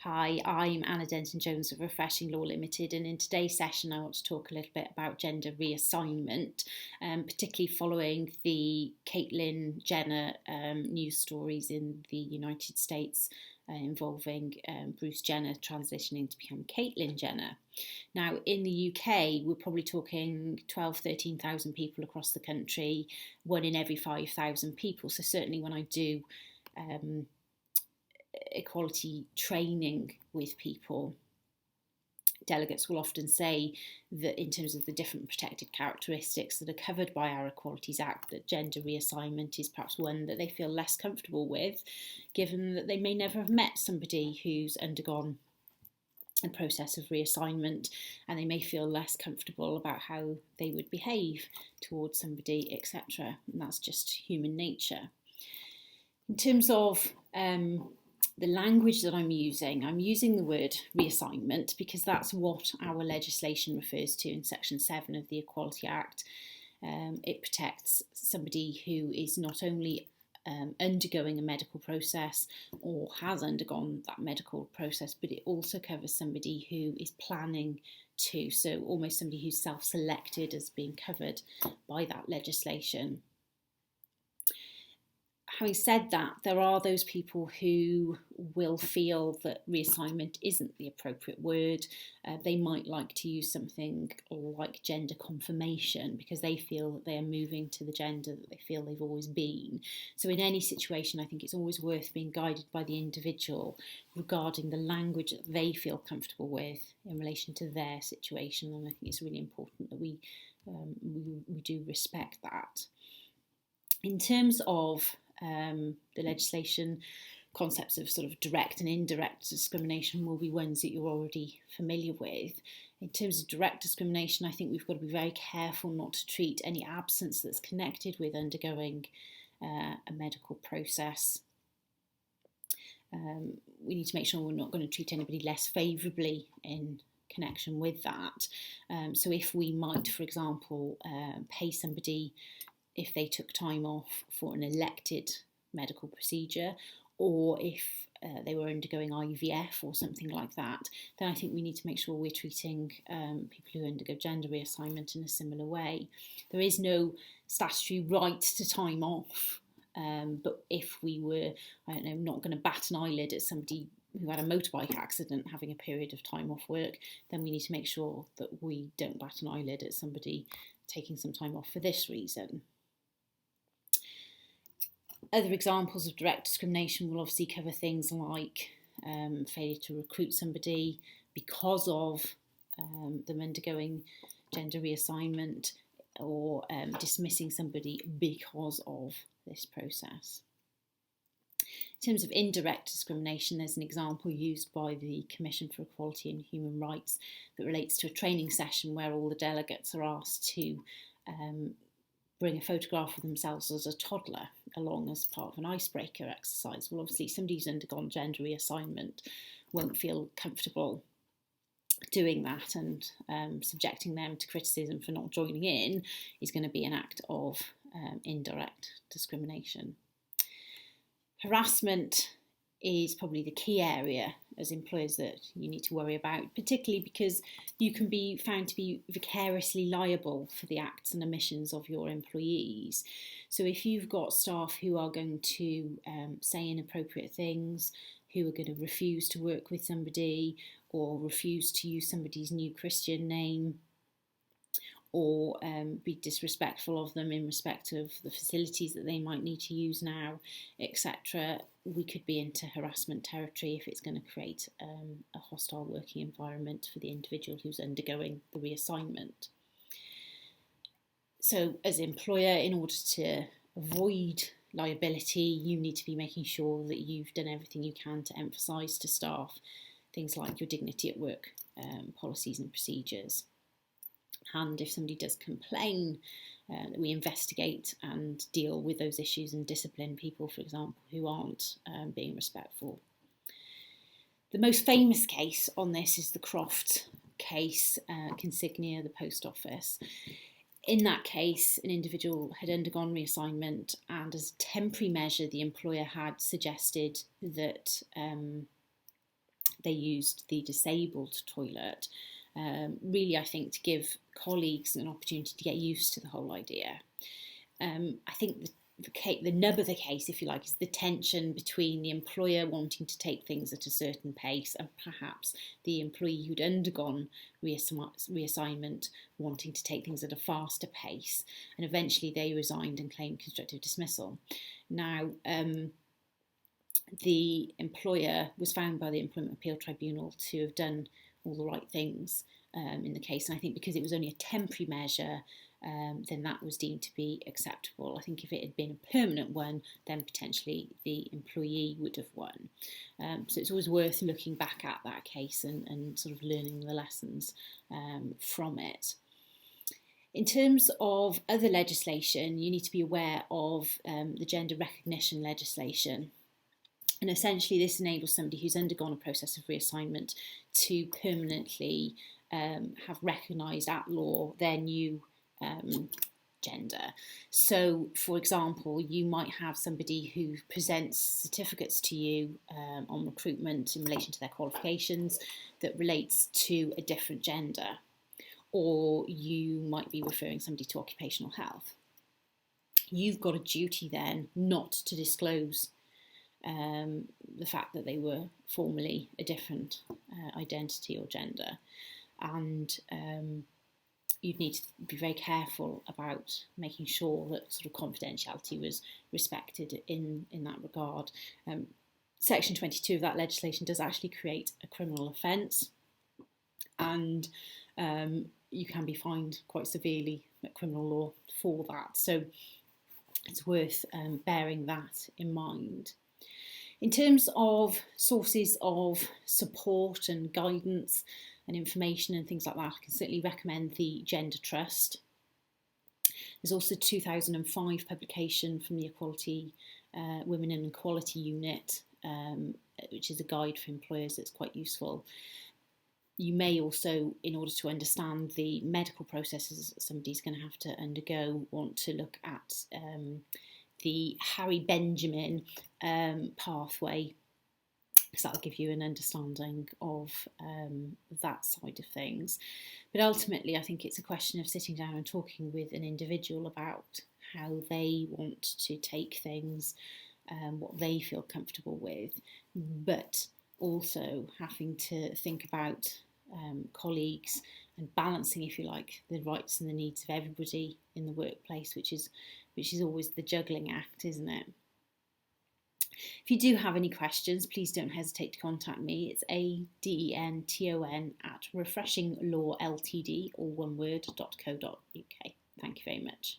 Hi, I'm Anna Denton-Jones of Refreshing Law Limited, and in today's session I want to talk a little bit about gender reassignment, particularly following the Caitlyn Jenner news stories in the United States involving Bruce Jenner transitioning to become Caitlyn Jenner. Now, in the UK, we're probably talking 13,000 people across the country, 1 in every 5,000 people. So certainly when I do equality training with people, delegates will often say that in terms of the different protected characteristics that are covered by our Equalities Act, that gender reassignment is perhaps one that they feel less comfortable with, given that they may never have met somebody who's undergone a process of reassignment, and they may feel less comfortable about how they would behave towards somebody, etc. And that's just human nature. In terms of the language that I'm using the word reassignment because that's what our legislation refers to in Section 7 of the Equality Act. It protects somebody who is not only undergoing a medical process or has undergone that medical process, but it also covers somebody who is planning to, so almost somebody who's self-selected as being covered by that legislation. Having said that, there are those people who will feel that reassignment isn't the appropriate word. They might like to use something like gender confirmation because they feel that they are moving to the gender that they feel they've always been. So in any situation, I think it's always worth being guided by the individual regarding the language that they feel comfortable with in relation to their situation. And I think it's really important that we do respect that. In terms of the legislation, concepts of sort of direct and indirect discrimination will be ones that you're already familiar with. In terms of direct discrimination, I think we've got to be very careful not to treat any absence that's connected with undergoing a medical process. We need to make sure we're not going to treat anybody less favourably in connection with that. So if we might, for example, pay somebody if they took time off for an elected medical procedure, or if they were undergoing IVF or something like that, then I think we need to make sure we're treating people who undergo gender reassignment in a similar way. There is no statutory right to time off, but if we were, not going to bat an eyelid at somebody who had a motorbike accident having a period of time off work, then we need to make sure that we don't bat an eyelid at somebody taking some time off for this reason. Other examples of direct discrimination will obviously cover things like failure to recruit somebody because of them undergoing gender reassignment, or dismissing somebody because of this process. In terms of indirect discrimination, there's an example used by the Commission for Equality and Human Rights that relates to a training session where all the delegates are asked to bring a photograph of themselves as a toddler along as part of an icebreaker exercise. Well, obviously somebody who's undergone gender reassignment won't feel comfortable doing that, and subjecting them to criticism for not joining in is going to be an act of indirect discrimination. Harassment is probably the key area as employers that you need to worry about, particularly because you can be found to be vicariously liable for the acts and omissions of your employees. So if you've got staff who are going to say inappropriate things, who are going to refuse to work with somebody, or refuse to use somebody's new Christian name, or be disrespectful of them in respect of the facilities that they might need to use now, etc., we could be into harassment territory if it's going to create a hostile working environment for the individual who's undergoing the reassignment. So as an employer, in order to avoid liability, you need to be making sure that you've done everything you can to emphasise to staff things like your dignity at work policies and procedures. And if somebody does complain, we investigate and deal with those issues and discipline people, for example, who aren't being respectful. The most famous case on this is the Croft case, Consignia, the post office. In that case, an individual had undergone reassignment, and as a temporary measure, the employer had suggested that they used the disabled toilet, really, I think, to give colleagues an opportunity to get used to the whole idea. I think the nub of the case, if you like, is the tension between the employer wanting to take things at a certain pace and perhaps the employee who'd undergone reassignment wanting to take things at a faster pace. And eventually they resigned and claimed constructive dismissal. Now, the employer was found by the Employment Appeal Tribunal to have done all the right things in the case. And I think because it was only a temporary measure, then that was deemed to be acceptable. I think if it had been a permanent one, then potentially the employee would have won. So it's always worth looking back at that case and sort of learning the lessons from it. In terms of other legislation, you need to be aware of the gender recognition legislation. And essentially this enables somebody who's undergone a process of reassignment to permanently have recognised at law their new gender. So, for example, you might have somebody who presents certificates to you on recruitment in relation to their qualifications that relates to a different gender, or you might be referring somebody to occupational health. You've got a duty then not to disclose the fact that they were formerly a different identity or gender, and you'd need to be very careful about making sure that sort of confidentiality was respected in that regard. Section 22 of that legislation does actually create a criminal offence, and you can be fined quite severely at criminal law for that. So it's worth bearing that in mind. In terms of sources of support and guidance and information and things like that, I can certainly recommend the Gender Trust. There's also a 2005 publication from the Equality, Women and Equality Unit, which is a guide for employers that's quite useful. You may also, in order to understand the medical processes that somebody's going to have to undergo, want to look at the Harry Benjamin pathway, because that'll give you an understanding of that side of things. But ultimately, I think it's a question of sitting down and talking with an individual about how they want to take things, what they feel comfortable with, but also having to think about colleagues and balancing, if you like, the rights and the needs of everybody in the workplace, which is always the juggling act, isn't it? If you do have any questions, please don't hesitate to contact me. It's adenton@refreshinglawltd, all one word, .co.uk. Thank you very much.